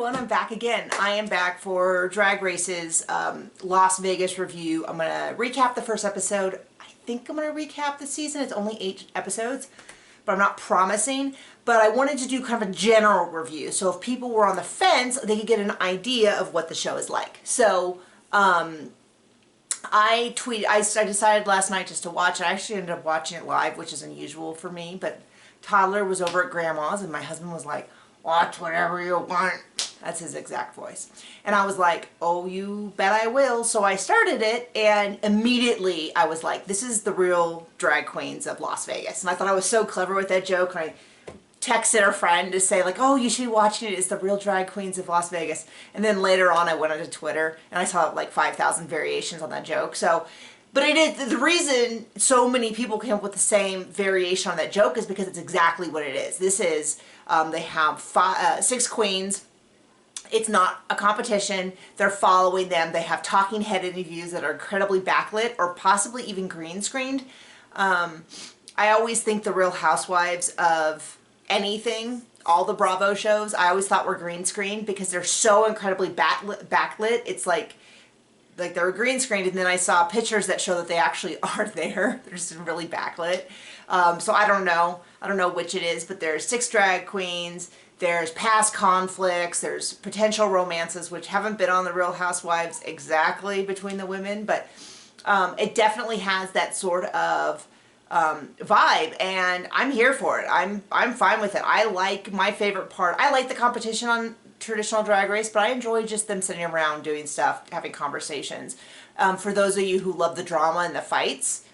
everyone, I'm back again. I am back for Drag Race's Las Vegas review. I'm going to recap the first episode. I think I'm going to recap the season. It's only 8 episodes, but I'm not promising. But I wanted to do kind of a general review, so if people were on the fence, they could get an idea of what the show is like. So, I decided last night just to watch it. I actually ended up watching it live, which is unusual for me, but toddler was over at grandma's and my husband was like, "Watch whatever you want." That's his exact voice. And I was like, "Oh, you bet I will." So I started it, and immediately I was like, this is the real drag queens of Las Vegas. And I thought I was so clever with that joke. And I texted a friend to say like, "Oh, you should be watching it. It's the real drag queens of Las Vegas." And then later on I went onto Twitter and I saw like 5,000 variations on that joke. So, but the reason so many people came up with the same variation on that joke is because it's exactly what it is. This is, they have 6 queens. It's not a competition. They're following them. They have talking head interviews that are incredibly backlit or possibly even green screened. I always think the Real Housewives of anything, all the Bravo shows, I always thought were green screened because they're so incredibly backlit. It's like they're green screened, and then I saw pictures that show that they actually are there. They're just really backlit. So I don't know which it is, but there's 6 drag queens. There's past conflicts. There's potential romances, which haven't been on the Real Housewives exactly between the women, but it definitely has that sort of vibe, and I'm here for it. I'm fine with it. I like my favorite part. I like the competition on traditional Drag Race, but I enjoy just them sitting around doing stuff, having conversations. For those of you who love the drama and the fights,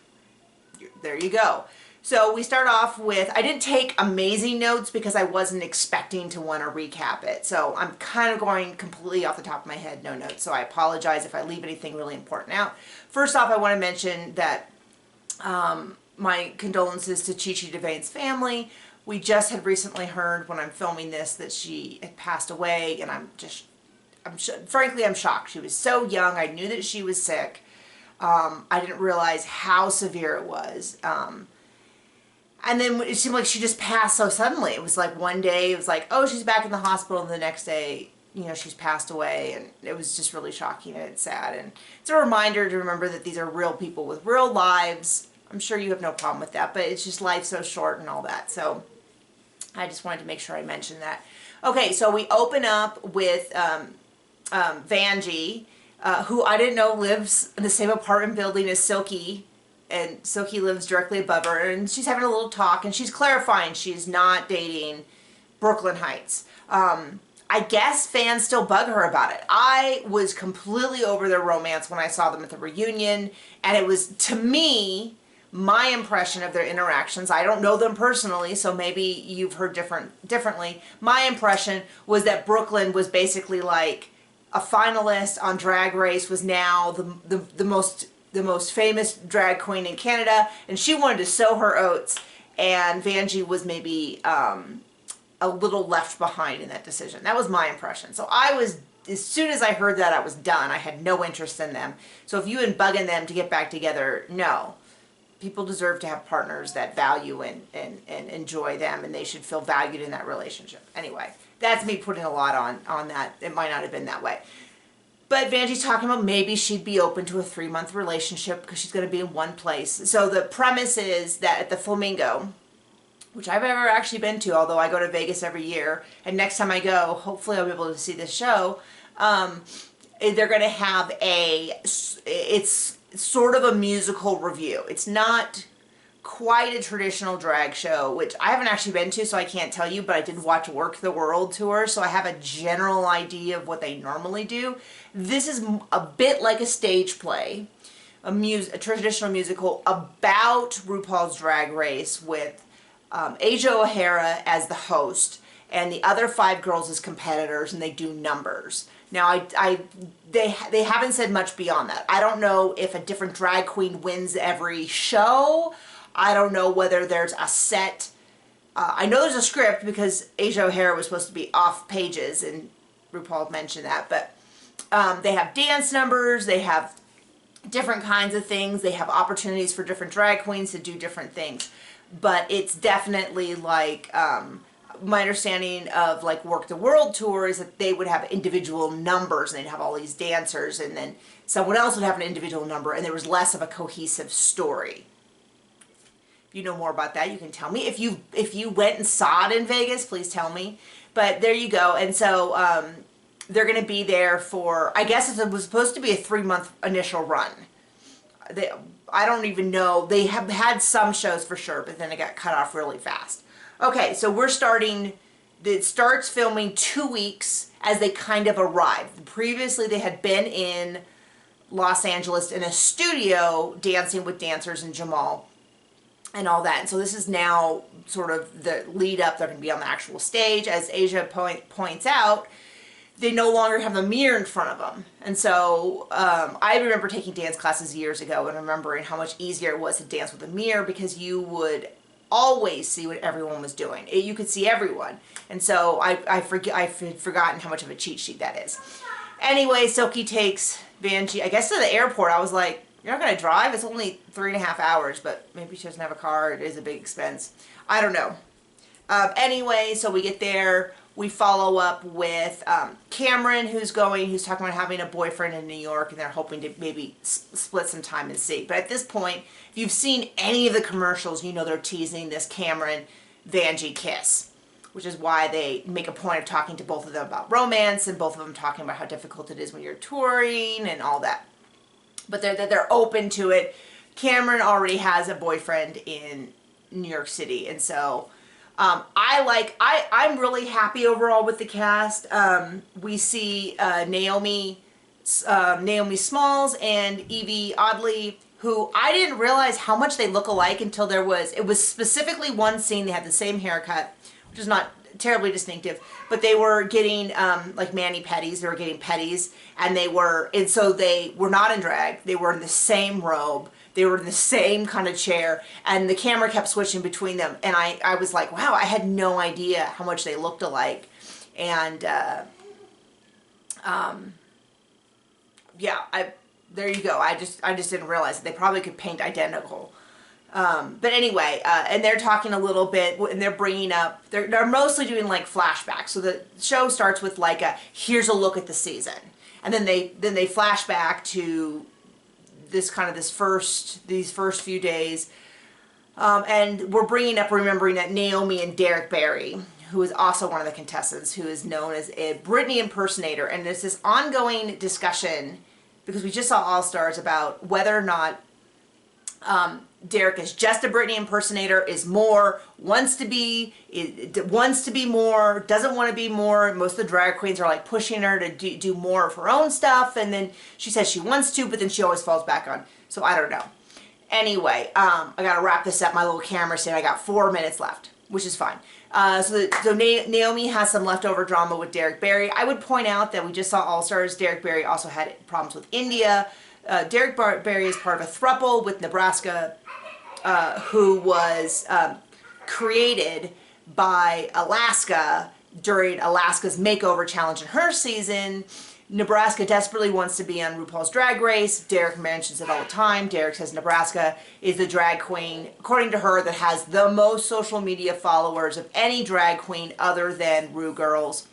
there you go. So we start off with, I didn't take amazing notes because I wasn't expecting to want to recap it. So I'm kind of going completely off the top of my head, no notes. So I apologize if I leave anything really important out. First off, I want to mention that my condolences to Chi Chi DeVayne's family. We just had recently heard when I'm filming this that she had passed away, and frankly, I'm shocked. She was so young. I knew that she was sick. I didn't realize how severe it was. And then it seemed like she just passed so suddenly. It was like one day, it was like, oh, she's back in the hospital, and the next day, you know, she's passed away, and it was just really shocking, and it's sad. And it's a reminder to remember that these are real people with real lives. I'm sure you have no problem with that, but it's just life's so short and all that. So I just wanted to make sure I mentioned that. Okay, so we open up with Vanjie, who I didn't know lives in the same apartment building as Silky, and Silky lives directly above her, and she's having a little talk, and she's clarifying she's not dating Brooklyn Heights. I guess fans still bug her about it. I was completely over their romance when I saw them at the reunion, and it was, to me, my impression of their interactions. I don't know them personally, so maybe you've heard differently. My impression was that Brooklyn was basically like a finalist on Drag Race, was now the most famous drag queen in Canada, and she wanted to sow her oats, and Vanjie was maybe a little left behind in that decision. That was my impression. So I was, as soon as I heard that, I was done. I had no interest in them. So if you've been bugging them to get back together, no. People deserve to have partners that value and enjoy them, and they should feel valued in that relationship. Anyway, that's me putting a lot on that. It might not have been that way. But Vanjie's talking about maybe she'd be open to a 3-month relationship because she's going to be in one place. So the premise is that at the Flamingo, which I've never actually been to, although I go to Vegas every year, and next time I go, hopefully I'll be able to see this show, they're going to have it's sort of a musical review. It's not quite a traditional drag show, which I haven't actually been to, so I can't tell you, but I did watch Work the World tour, so I have a general idea of what they normally do. This is a bit like a stage play, a traditional musical about RuPaul's Drag Race with Asia O'Hara as the host and the other 5 girls as competitors, and they do numbers. Now, they haven't said much beyond that. I don't know if a different drag queen wins every show. I don't know whether there's a set. I know there's a script because Asia O'Hara was supposed to be off pages, and RuPaul mentioned that. But they have dance numbers. They have different kinds of things. They have opportunities for different drag queens to do different things. But it's definitely like my understanding of like Work the World tour is that they would have individual numbers and they'd have all these dancers, and then someone else would have an individual number, and there was less of a cohesive story. If you know more about that, you can tell me. If you went and saw it in Vegas, please tell me. But there you go. And so they're going to be there for, I guess it was supposed to be a 3-month initial run. I don't even know. They have had some shows for sure, but then it got cut off really fast. Okay, so it starts filming 2 weeks as they kind of arrive. Previously, they had been in Los Angeles in a studio dancing with dancers and Jamal and all that. And so this is now sort of the lead up. They're going to be on the actual stage. As Asia points out, they no longer have a mirror in front of them. And so I remember taking dance classes years ago and remembering how much easier it was to dance with a mirror, because you would always see what everyone was doing. You could see everyone. And so I've forgotten how much of a cheat sheet that is. Anyway, Silky takes Vanjie, I guess, to the airport. I was like, you're not going to drive? It's only 3.5 hours, but maybe she doesn't have a car. It is a big expense. I don't know. Anyway, so we get there. We follow up with Cameron, who's talking about having a boyfriend in New York, and they're hoping to maybe split some time and see. But at this point, if you've seen any of the commercials, you know they're teasing this Cameron-Vanjie kiss, which is why they make a point of talking to both of them about romance, and both of them talking about how difficult it is when you're touring and all that. But they're open to it. Cameron already has a boyfriend in New York City, and so I'm really happy overall with the cast. We see Naomi Smalls and Evie Oddly, who I didn't realize how much they look alike until it was specifically one scene. They had the same haircut, which is not terribly distinctive, but they were getting like mani-pedis. They were getting pedis, and so they were not in drag. They were in the same robe. They were in the same kind of chair, and the camera kept switching between them. And I was like, wow, I had no idea how much they looked alike. And yeah, there you go. I just didn't realize that they probably could paint identical. But anyway, and they're talking a little bit, and they're bringing up, they're mostly doing like flashbacks. So the show starts with like here's a look at the season, and then they flash back to these first few days, and we're remembering that Naomi and Derek Barry, who is also one of the contestants, who is known as a Britney impersonator, and there's this ongoing discussion, because we just saw All Stars, about whether or not Derek is just a Britney impersonator, wants to be more, doesn't want to be more. Most of the drag queens are like pushing her to do more of her own stuff, and then she says she wants to, but then she always falls back on. So I don't know. Anyway, I gotta wrap this up. My little camera saying I got 4 minutes left, which is fine. So Naomi has some leftover drama with Derek Barry. I would point out that we just saw All Stars. Derek Barry also had problems with India. Derek Barry is part of a throuple with Nebraska, who was created by Alaska during Alaska's makeover challenge in her season. Nebraska desperately wants to be on RuPaul's Drag Race. Derek mentions it all the time. Derek says Nebraska is the drag queen, according to her, that has the most social media followers of any drag queen other than Ru Girls.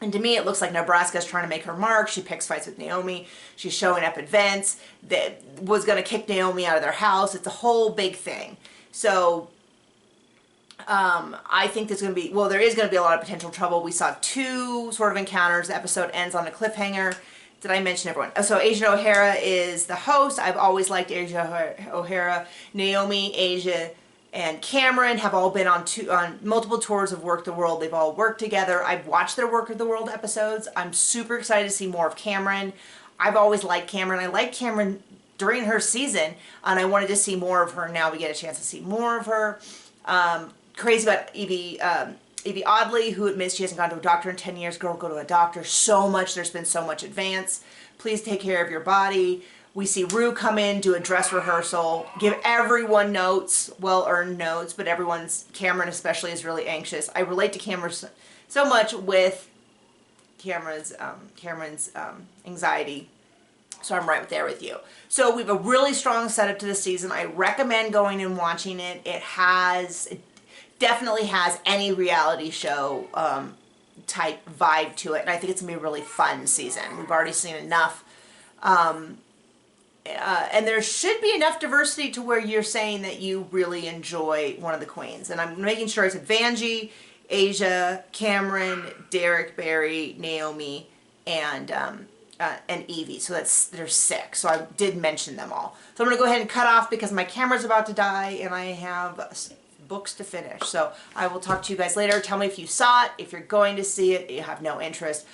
And to me, it looks like Nebraska's trying to make her mark. She picks fights with Naomi. She's showing up at events that was going to kick Naomi out of their house. It's a whole big thing. So I think there is going to be a lot of potential trouble. We saw 2 sort of encounters. The episode ends on a cliffhanger. Did I mention everyone? So Asia O'Hara is the host. I've always liked Asia O'Hara. Naomi, Asia, and Cameron have all been on multiple tours of Work the World. They've all worked together. I've watched their Work of the World episodes. I'm super excited to see more of Cameron. I've always liked Cameron. I liked Cameron during her season, and I wanted to see more of her. Now we get a chance to see more of her. Crazy about Evie Oddly, who admits she hasn't gone to a doctor in 10 years. Girl, go to a doctor. There's been so much advance. Please take care of your body. We see Ru come in, do a dress rehearsal, give everyone notes, well-earned notes, but Cameron especially, is really anxious. I relate to Cameron so much with Cameron's anxiety, so I'm right there with you. So we have a really strong setup to the season. I recommend going and watching it. It definitely has any reality show type vibe to it, and I think it's gonna be a really fun season. We've already seen enough, and there should be enough diversity to where you're saying that you really enjoy one of the queens. And I'm making sure I said Vanjie, Asia, Cameron, Derek, Barry, Naomi, and Evie. So there's 6. So I did mention them all. So I'm gonna go ahead and cut off because my camera's about to die and I have books to finish. So I will talk to you guys later. Tell me if you saw it, if you're going to see it, you have no interest.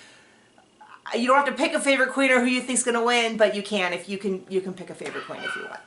You don't have to pick a favorite queen or who you think's gonna win, but you can if you can pick a favorite queen if you want.